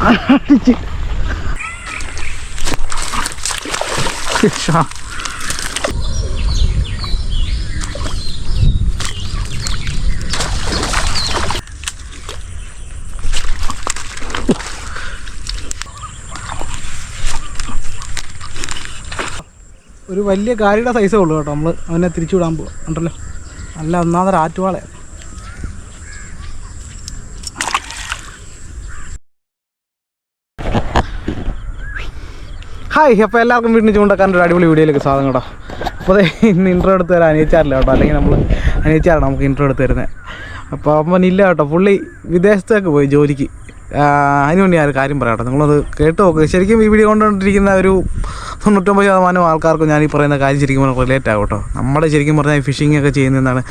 അടിച്ച് ഒരു വലിയ ഗാരിയുടെ സൈസേ ഉള്ളൂ കേട്ടോ. നമ്മൾ അവനെ തിരിച്ചു വിടാൻ പോകും ഉണ്ടല്ലോ. നല്ല ഒന്നാമതൊരു ആറ്റുവാളെ. ഹായ്, അപ്പോൾ എല്ലാവർക്കും വീട്ടിൽ ചൂണ്ടക്കാരൻ്റെ ഒരു അടിപൊളി വീഡിയോയിലേക്ക് സ്വാഗതം കേട്ടോ. അപ്പോൾ ഇന്ന് ഇൻട്രോ എടുത്ത് തരാൻ അനിയച്ചാറില്ല കേട്ടോ, അല്ലെങ്കിൽ നമ്മൾ അനിയച്ചാറാണ് നമുക്ക് ഇൻട്രോ എടുത്ത് തരുന്നത്. അപ്പോൾ അവൻ ഇല്ല കേട്ടോ, പുള്ളി വിദേശത്തേക്ക് പോയി ജോലിക്ക്. അതിനുവേണ്ടി ഞാൻ ഒരു കാര്യം പറയാം കേട്ടോ, നിങ്ങളത് കേട്ട് നോക്കുക. ശരിക്കും ഈ വീഡിയോ കൊണ്ടുകൊണ്ടിരിക്കുന്ന ഒരു 99% ആൾക്കാർക്കും ഞാൻ ഈ പറയുന്ന കാര്യം ശരിക്കും പറഞ്ഞാൽ റിലേറ്റ് ആകും കേട്ടോ. നമ്മുടെ ശരിക്കും പറഞ്ഞാൽ ഫിഷിംഗ് ഒക്കെ ചെയ്യുന്നതാണ്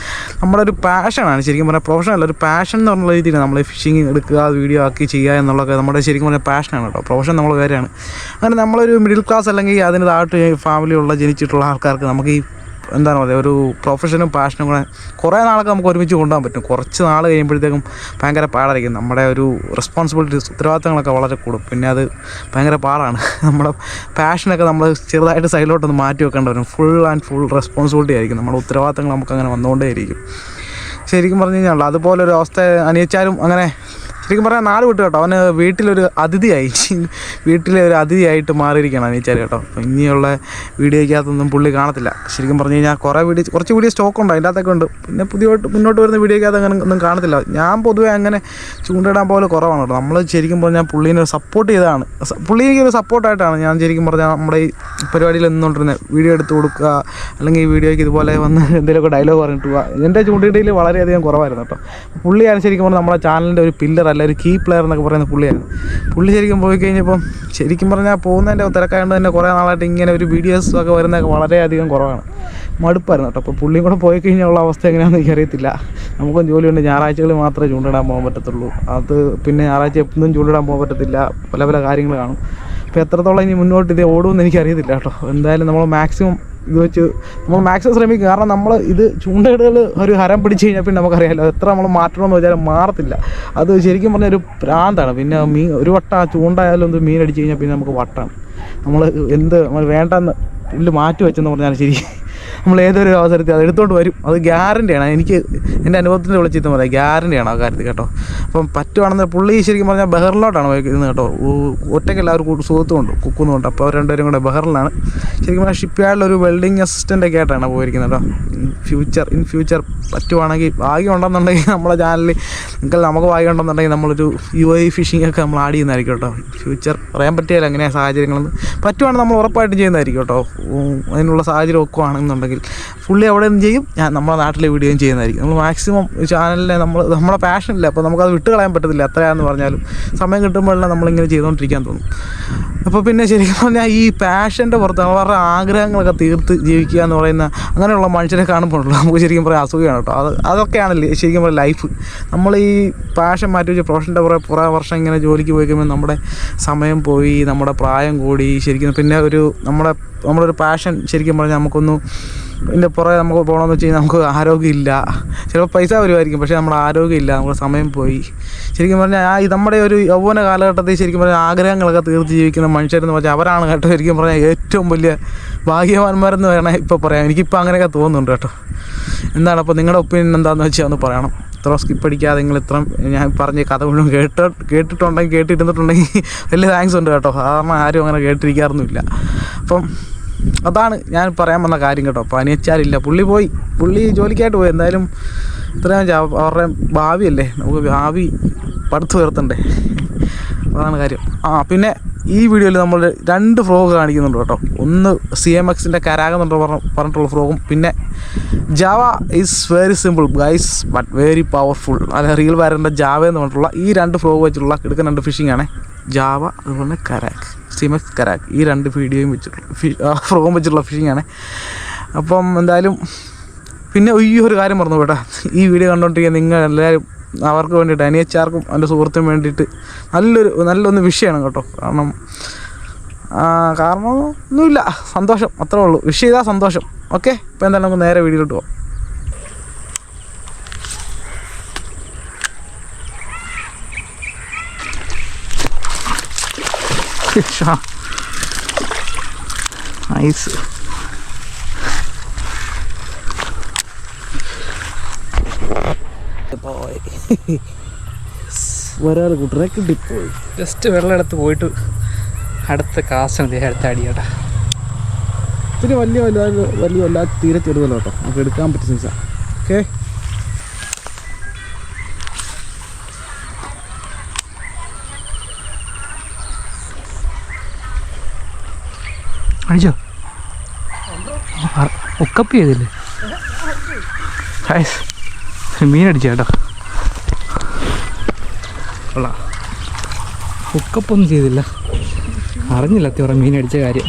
നമ്മുടെ ഒരു പാഷനാണ്. ശരിക്കും പറഞ്ഞാൽ പ്രൊഫഷൻ അല്ല, ഒരു പാഷൻ എന്ന് പറഞ്ഞ രീതിയിൽ നമ്മൾ ഫിഷിംഗ് എടുക്കുക, വീഡിയോ ആക്കി ചെയ്യുക എന്നുള്ളതൊക്കെ നമ്മുടെ ശരിക്കും പറഞ്ഞാൽ പാഷനാണ് കേട്ടോ. പ്രൊഫഷൻ നമ്മൾ കാര്യമാണ്. അങ്ങനെ നമ്മളൊരു മിഡിൽ ക്ലാസ് അല്ലെങ്കിൽ അതിന് താഴെ ഫാമിലിയുള്ള ജനിച്ചിട്ടുള്ള ആൾക്കാർക്ക് നമുക്ക് ഈ എന്താണ് പറയുക, ഒരു പ്രൊഫഷനും പാഷനും കൂടെ കുറേ നാളൊക്കെ നമുക്ക് ഒരുമിച്ച് കൊണ്ടുപോകാൻ പറ്റും. കുറച്ച് നാൾ കഴിയുമ്പോഴത്തേക്കും ഭയങ്കര പാടായിരിക്കും. നമ്മുടെ ഒരു റെസ്പോൺസിബിലിറ്റീസ്, ഉത്തരവാദിത്തങ്ങളൊക്കെ വളരെ കൂടും. പിന്നെ അത് ഭയങ്കര പാടാണ്. നമ്മുടെ പാഷനൊക്കെ നമ്മൾ ചെറുതായിട്ട് സൈഡിലോട്ടൊന്ന് മാറ്റി വെക്കേണ്ടി വരും. ഫുൾ റെസ്പോൺസിബിലിറ്റി ആയിരിക്കും. നമ്മുടെ ഉത്തരവാദിത്തങ്ങൾ നമുക്കങ്ങനെ വന്നുകൊണ്ടേയിരിക്കും. ശരിക്കും പറഞ്ഞു കഴിഞ്ഞാൽ അതുപോലൊരു അവസ്ഥ അനിയച്ചാലും അങ്ങനെ ശരിക്കും പറഞ്ഞാൽ നാട് വിട്ടു കേട്ടോ. അവന് വീട്ടിലൊരു അതിഥിയായിട്ട് മാറിയിരിക്കണം അനിയച്ചാൽ കേട്ടോ. അപ്പോൾ ഇനിയുള്ള വീഡിയോയ്ക്കകത്തൊന്നും പുള്ളി കാണത്തില്ല. ശരിക്കും പറഞ്ഞു കഴിഞ്ഞാൽ കുറച്ച് വീഡിയോ സ്റ്റോക്ക് ഉണ്ട്, അതിൻ്റെ അകത്തൊക്കെ ഉണ്ട്. പിന്നെ മുന്നോട്ട് വരുന്ന വീഡിയോയ്ക്കകത്ത് അങ്ങനെ ഒന്നും കാണത്തില്ല. ഞാൻ പൊതുവേ അങ്ങനെ ചൂണ്ടിടാൻ പോലെ കുറവാണ് കേട്ടോ. നമ്മൾ ശരിക്കും പറഞ്ഞാൽ പുള്ളീനെ സപ്പോർട്ട് ചെയ്തതാണ്. പുള്ളിക്കൊരു സപ്പോർട്ടായിട്ടാണ് ഞാൻ ശരിക്കും പറഞ്ഞാൽ നമ്മുടെ ഈ പരിപാടിയിൽ നിന്നുകൊണ്ടിരുന്നത്. വീഡിയോ എടുത്ത് കൊടുക്കുക, അല്ലെങ്കിൽ ഈ വീഡിയോയ്ക്ക് ഇതുപോലെ വന്ന് എന്തെങ്കിലുമൊക്കെ ഡയലോഗ് പറഞ്ഞിട്ട് പോവുക. എൻ്റെ ചൂണ്ടിടയിൽ വളരെയധികം കുറവായിരുന്നു കേട്ടോ. പുള്ളിയാണ് ശരിക്കും പറഞ്ഞാൽ നമ്മുടെ ചാനലിൻ്റെ ഒരു പില്ലർ, അല്ല ഒരു കീ പ്ലെയർ എന്നൊക്കെ പറയുന്ന പുള്ളിയായിരുന്നു. പുള്ളി ശരിക്കും പോയി കഴിഞ്ഞപ്പം ശരിക്കും പറഞ്ഞാൽ പോകുന്നതിൻ്റെ തിരക്കായതുകൊണ്ട് തന്നെ കുറേ നാളായിട്ട് ഇങ്ങനെ ഒരു വീഡിയോസൊക്കെ വരുന്നതൊക്കെ വളരെയധികം കുറവാണ്. മടുപ്പായിരുന്നു കേട്ടോ. അപ്പോൾ പുള്ളിയും കൂടെ പോയി കഴിഞ്ഞുള്ള അവസ്ഥ എങ്ങനെയാണെന്ന് എനിക്കറിയത്തില്ല. നമുക്കും ജോലിയുണ്ട്, ഞായറാഴ്ചകളിൽ മാത്രമേ ചൂണ്ടിടാൻ പോകാൻ പറ്റത്തുള്ളൂ. അത് പിന്നെ ഞായറാഴ്ച എപ്പോഴും ചൂണ്ടിടാൻ പോകാൻ പറ്റത്തില്ല, പല കാര്യങ്ങൾ കാണും. അപ്പോൾ എത്രത്തോളം ഇനി മുന്നോട്ട് ഇത് ഓടുമെന്ന് എനിക്കറിയത്തില്ല കേട്ടോ. എന്തായാലും നമ്മൾ മാക്സിമം ശ്രമിക്കും. കാരണം നമ്മൾ ഇത് ചൂണ്ടയിടുകൾ ഒരു ഹരം പിടിച്ച് കഴിഞ്ഞാൽ പിന്നെ നമുക്കറിയാമല്ലോ, എത്ര നമ്മൾ മാറ്റണമെന്ന് വെച്ചാൽ മാറത്തില്ല. അത് ശരിക്കും പറഞ്ഞാൽ ഒരു പ്രാന്താണ്. പിന്നെ ഒരു വട്ടം ആ ചൂണ്ടായാലും ഒന്ന് മീൻ അടിച്ച് കഴിഞ്ഞാൽ പിന്നെ നമുക്ക് വട്ടാണ്. നമ്മൾ വേണ്ടെന്ന് പുല്ല് മാറ്റി വെച്ചെന്ന് പറഞ്ഞാൽ ശരി, നമ്മൾ ഏതൊരു അവസരത്തിൽ അത് എടുത്തുകൊണ്ട് വരും. അത് ഗ്യാരണ്ടിയാണ്. എനിക്ക് എൻ്റെ അനുഭവത്തിൻ്റെ വിളിച്ചിട്ട് പറയാം, ഗ്യാരണ്ടിയാണ് ആ കാര്യത്തിൽ കേട്ടോ. അപ്പം പറ്റുവാണെന്ന് പുള്ളി ശരിക്കും പറഞ്ഞാൽ ബഹറിലോട്ടാണ് പോയിരിക്കുന്നത് കേട്ടോ. ഒറ്റയ്ക്കല്ല, അവർ സുഹൃത്തുമുണ്ട്, കുക്കുന്നുണ്ട്. അപ്പോൾ അവർ രണ്ടുപേരും കൂടെ ബഹറിലാണ്. ശരിക്കും പറഞ്ഞാൽ ഷിപ്പ് യാർഡിലൊരു വെൽഡിങ് അസിസ്റ്റൻ്റൊക്കെ ആയിട്ടാണ് പോയിരിക്കുന്നത് കേട്ടോ. ഇൻ ഫ്യൂച്ചർ പറ്റുവാണെങ്കിൽ, ഭാഗ്യം ഉണ്ടെന്നുണ്ടെങ്കിൽ നമ്മുടെ ചാനലിൽ നമുക്ക് ഭാഗ്യം ഉണ്ടെന്നുണ്ടെങ്കിൽ നമ്മളൊരു UAE ഫിഷിംഗ് ഒക്കെ നമ്മൾ ആഡ് ചെയ്യുന്നതായിരിക്കും കേട്ടോ. ഫ്യൂച്ചർ പറയാൻ പറ്റിയാലും എങ്ങനെയാണ് സാഹചര്യങ്ങളെന്ന്. പറ്റുവാണെങ്കിൽ നമ്മൾ ഉറപ്പായിട്ടും ചെയ്യുന്നതായിരിക്കും കേട്ടോ. അതിനുള്ള സാഹചര്യം ഒക്കുവാണെന്നുണ്ടെങ്കിൽ പുള്ളി അവിടെ നിന്ന് ചെയ്യും, ഞാൻ നമ്മുടെ നാട്ടിലെ വീഡിയോയും ചെയ്യുന്നതായിരിക്കും. നമ്മൾ മാക്സിമം ചാനലിനെ നമ്മളെ പാഷനില്ല, അപ്പോൾ നമുക്കത് വിട്ട് കളയാൻ പറ്റത്തില്ല. എത്രയാണെന്ന് പറഞ്ഞാലും സമയം കിട്ടുമ്പോഴെല്ലാം നമ്മളിങ്ങനെ ചെയ്തുകൊണ്ടിരിക്കാൻ തോന്നും. അപ്പോൾ പിന്നെ ശരിക്കും പറഞ്ഞാൽ ഈ പാഷൻ്റെ പുറത്ത് അവരുടെ ആഗ്രഹങ്ങളൊക്കെ തീർത്ത് ജീവിക്കുക എന്ന് പറയുന്ന അങ്ങനെയുള്ള മനുഷ്യരെ കാണുമ്പോഴുള്ളൂ നമുക്ക് ശരിക്കും പറയാൻ അസുഖമാണ് കേട്ടോ. അതൊക്കെയാണല്ലേ ശരിക്കും പറഞ്ഞാൽ ലൈഫ്. നമ്മൾ ഈ പാഷൻ മാറ്റി വെച്ച് പ്രൊഫഷൻ്റെ കുറേ വർഷം ഇങ്ങനെ ജോലിക്ക് പോയി കഴിയുമ്പോൾ നമ്മുടെ സമയം പോയി, നമ്മുടെ പ്രായം കൂടി. ശരിക്കും പിന്നെ നമ്മളൊരു പാഷൻ ശരിക്കും പറഞ്ഞാൽ നമുക്കൊന്നും ഇതിൻ്റെ പുറകെ നമുക്ക് പോകണമെന്ന് വെച്ച് കഴിഞ്ഞാൽ നമുക്ക് ആരോഗ്യമില്ല. ചിലപ്പോൾ പൈസ വരുമായിരിക്കും, പക്ഷേ നമ്മുടെ ആരോഗ്യമില്ല, നമ്മുടെ സമയം പോയി. ശരിക്കും പറഞ്ഞാൽ നമ്മുടെ ഒരു യൗവന കാലഘട്ടത്തിൽ ശരിക്കും പറഞ്ഞാൽ ആഗ്രഹങ്ങളൊക്കെ തീർത്ത് ജീവിക്കുന്ന മനുഷ്യരെന്ന് പറഞ്ഞാൽ അവരാണ് കേട്ടോ ശരിക്കും പറഞ്ഞാൽ ഏറ്റവും വലിയ ഭാഗ്യവാന്മാരെന്ന് വേണേൽ ഇപ്പോൾ പറയാം. എനിക്കിപ്പോൾ അങ്ങനെയൊക്കെ തോന്നുന്നുണ്ട് കേട്ടോ. എന്താണ് അപ്പോൾ നിങ്ങളുടെ ഒപ്പീനിയൻ എന്താണെന്ന് വെച്ചാൽ ഒന്ന് പറയണം. ഇത്ര സ്കിപ്പ് അടിക്കാതെ നിങ്ങൾ ഇത്ര ഞാൻ പറഞ്ഞ കഥ മുഴുവൻ കേട്ടിരുന്നിട്ടുണ്ടെങ്കിൽ വലിയ താങ്ക്സ് ഉണ്ട് കേട്ടോ. കാരണം ആരും അങ്ങനെ കേട്ടിരിക്കാറൊന്നുമില്ല. അപ്പം അതാണ് ഞാൻ പറയാൻ വന്ന കാര്യം കേട്ടോ. അപ്പോൾ അനിയച്ചാരില്ല, പുള്ളി ജോലിക്കായിട്ട് പോയി. എന്തായാലും ഇത്രയും അവരുടെ ഭാവിയല്ലേ, നമുക്ക് ഭാവി പടുത്തു ഉയർത്തണ്ടേ, അതാണ് കാര്യം. പിന്നെ ഈ വീഡിയോയിൽ നമ്മൾ 2 ഫ്രോഗ് കാണിക്കുന്നുണ്ട് കേട്ടോ. ഒന്ന് CMXൻ്റെ കരാഗെന്നുണ്ട് പറഞ്ഞിട്ടുള്ള ഫ്രോഗും, പിന്നെ Java is very simple guys but very powerful, അല്ല റിയൽ വാരൻ്റെ ജാവ എന്ന് പറഞ്ഞിട്ടുള്ള ഈ 2 ഫ്രോഗ് വെച്ചിട്ടുള്ള കിടക്കുന്ന 2 ഫിഷിംഗ് ആണ്. ജാവ അതുപോലെ കരാഗ്, CMX കരാഗ്, ഈ 2 വീഡിയോയും വെച്ചിട്ടുള്ള ഫ്രോഗും വെച്ചിട്ടുള്ള ഫിഷിംഗ് ആണ്. അപ്പം എന്തായാലും പിന്നെ ഈ ഒരു കാര്യം പറഞ്ഞു കേട്ടോ, ഈ വീഡിയോ കണ്ടുകൊണ്ടിരിക്കുക നിങ്ങൾ എല്ലാവരും അവർക്ക് വേണ്ടിയിട്ട്, അനിയച്ചാർക്കും എൻ്റെ സുഹൃത്തിനും വേണ്ടിയിട്ട് നല്ലൊന്ന് വിഷയമാണ് കേട്ടോ. കാരണം ഒന്നുമില്ല, സന്തോഷം, അത്രേ ഉള്ളൂ. വിഷ് ചെയ്താൽ സന്തോഷം. ഓക്കെ, ഇപ്പോൾ എന്തായാലും നമുക്ക് നേരെ വീഡിയോയിലോട്ട് പോകാം. നൈസ്. ഒരാൾ കൂട്ടരെ കിട്ടിപ്പോയി. ജസ്റ്റ് വെള്ളം എടുത്ത് പോയിട്ട് അടുത്ത കാശ് അടുത്ത അടിയാട്ടാ. ഇത്തിരി വലിയ വല്ല തീരെ ചെറുതല്ലോ കേട്ടോ, നമുക്ക് എടുക്കാൻ പറ്റിയ സൈസാണ്. ഓക്കെ, അടിച്ചോ? ഒക്കപ്പ് ചെയ്തില്ലേ? മീനടിച്ച കേട്ടോ. കൊള്ളാം. ഒക്കപ്പൊന്നും ചെയ്തില്ല, അറിഞ്ഞില്ല അത്യാവശ്യം മീനടിച്ച കാര്യം.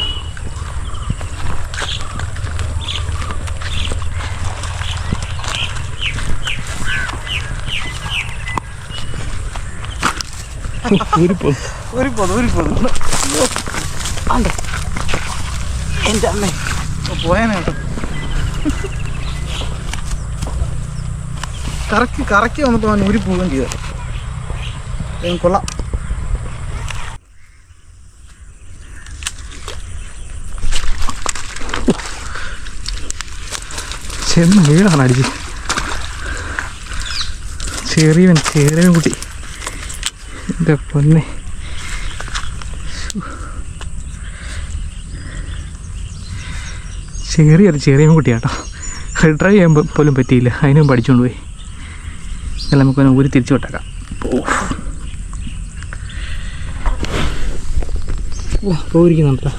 എൻ്റെ അമ്മ പോയാനെ കേട്ടോ. കറക്കി വന്നിട്ട് അവൻ ഊരി പോവുകയും ചെയ്തു. കൊള്ളാം. ചെന്ന് വീടാണ് അടിച്ച്. ചെറിയവൻ കുട്ടി, എൻ്റെ പൊന്നെ. ചെറിയ കുട്ടിയാട്ടോ. ഡ്രൈവ് ചെയ്യുമ്പോൾ പോലും പറ്റിയില്ല, അതിനും പഠിച്ചുകൊണ്ട് പോയി. എല്ലാം നമുക്ക് ഊരി തിരിച്ചു വിട്ടേക്കാം. പോയിരിക്കുന്നുണ്ടോ?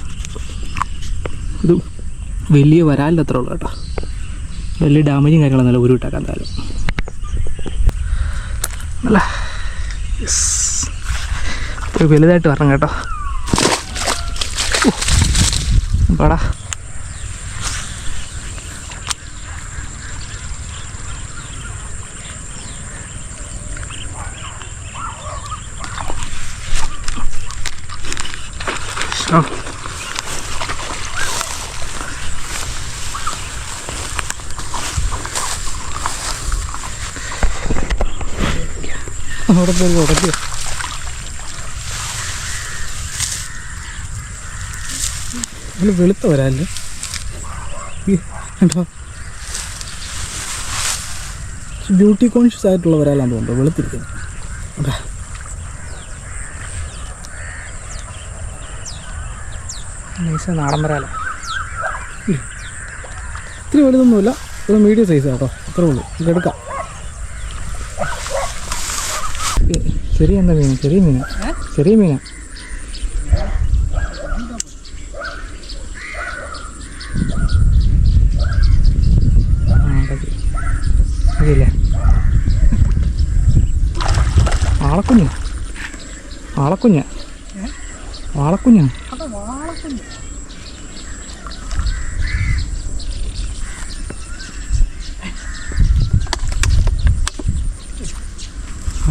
ഇത് വലിയ വരാലിൻ്റെ അത്ര ഉള്ളു കേട്ടോ. വലിയ ഡാമേജും കാര്യങ്ങളൊന്നുമല്ല, ഊരി വിട്ടേക്കാം എന്തായാലും. അല്ല ഒരു വലുതായിട്ട് വരണം കേട്ടോ. പാടാ. ഉടക്കി അതിൽ വെളുത്ത വരാല്ലേ കേട്ടോ. ബ്യൂട്ടി കോൺഷ്യസ് ആയിട്ടുള്ള വരാലാന്ന് തോന്നുന്നു വെളുത്തിരിക്കുന്നത്. അതാ നാടൻ വരാല. ഇത്തിരി വലുതൊന്നുമില്ല, ഒരു മീഡിയം സൈസ് കേട്ടോ, അത്രേ ഉള്ളൂ. നമുക്ക് എടുക്കാം. ചെറിയ മീന ചെറിയ മീന. അതില്ലേ വാളക്കുഞ്ഞ.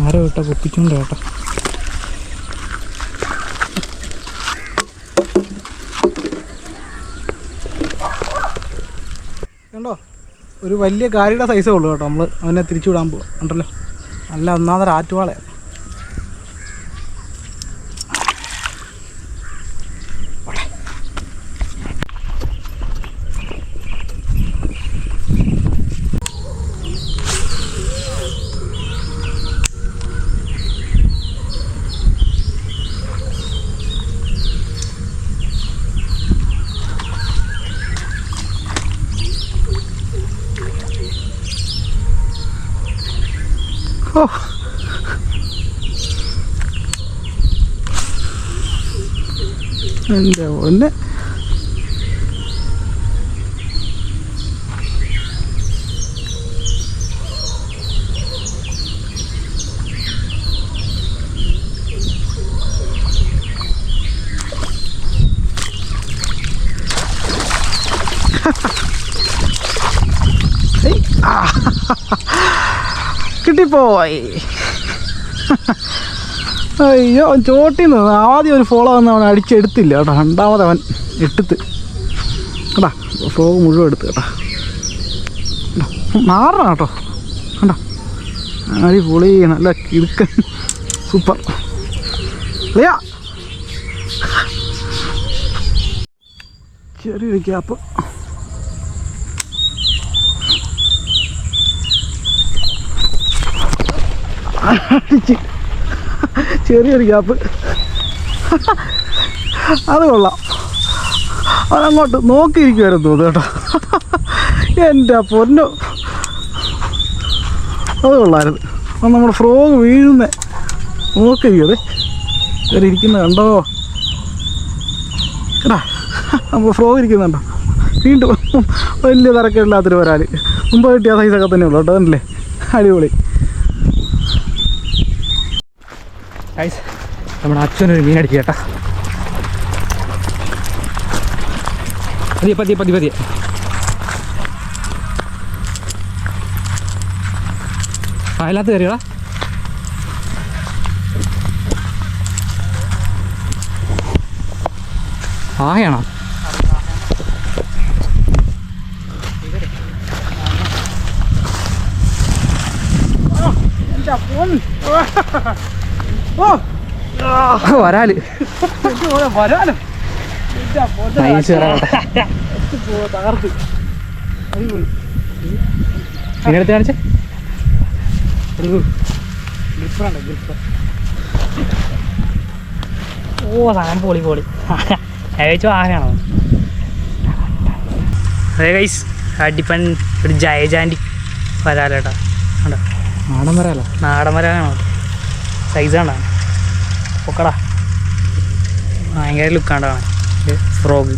ആരോ കേട്ടോ പൊപ്പിച്ചുകൊണ്ട് കേട്ടോ. കണ്ടോ, ഒരു വലിയ കാരിയുടെ സൈസേ ഉള്ളൂ കേട്ടോ. നമ്മൾ അവനെ തിരിച്ചു വിടാൻ പോകും ഉണ്ടല്ലോ. നല്ല ഒന്നാമതൊരു ആറ്റുവാളയാണ്. എൻ്റെ ഒന്ന് കിട്ടിപ്പോയി. അയ്യോ, അവൻ ചോട്ടിൽ നിന്ന് ആദ്യം ഒരു ഫോളോ വന്ന് അവൻ അടിച്ചെടുത്തില്ല കേട്ടോ. രണ്ടാമത് അവൻ എടുത്ത് കേട്ടാ, ഫ്രോഗ് മുഴുവൻ എടുത്ത് കേട്ടോ. മാറണം കേട്ടോ. കണ്ടോ, അടിപൊളി, നല്ല കിടുക്കൻ, സൂപ്പർ. ചെറിയൊരു ഗ്യാപ്പ്. ചെറിയൊരു ഗ്യാപ്പ്. അത് കൊള്ളാം. അതങ്ങോട്ട് നോക്കിയിരിക്കുമായിരുന്നു തോന്നുന്നു കേട്ടോ. എൻ്റെ പൊന്നോ, അത് കൊള്ളായിരുന്നു. അപ്പം നമ്മുടെ ഫ്രോഗ് വീഴുന്നേ നോക്കിയിരിക്കും. അതെ കയറി ഇരിക്കുന്നത് കണ്ടോ എടാ, നമ്മൾ ഫ്രോഗ് ഇരിക്കുന്നുണ്ടോ. വീണ്ടും വലിയ തിരക്കില്ലാത്തൊരു വരാൽ. മുമ്പ് കിട്ടിയ സൈസൊക്കെ തന്നെ ഉള്ളൂ കേട്ടോ. അതല്ലേ അടിപൊളി. നമ്മുടെ അച്ഛനൊരു മീനടിക്കുക കേട്ടോ. പതിയെ അതിനകത്ത് കയറിയടാ. ആയാണോ? വരാല് ഇതിനടുത്ത് കാണിച്ചേ. ഓ സാധനം പൊളി കഴിച്ചോ. ആരാണോ? അതെ ഗൈസ്, അടിപ്പൻ ഒരു ജയജാൻറ്റി വരാലേട്ടാ. നാടൻ വരാലാണോ? സൈസാണ് പൊക്കടാ. ഭയങ്കര ലുക്കാണ്ടാണ് ഫ്രോഗ്.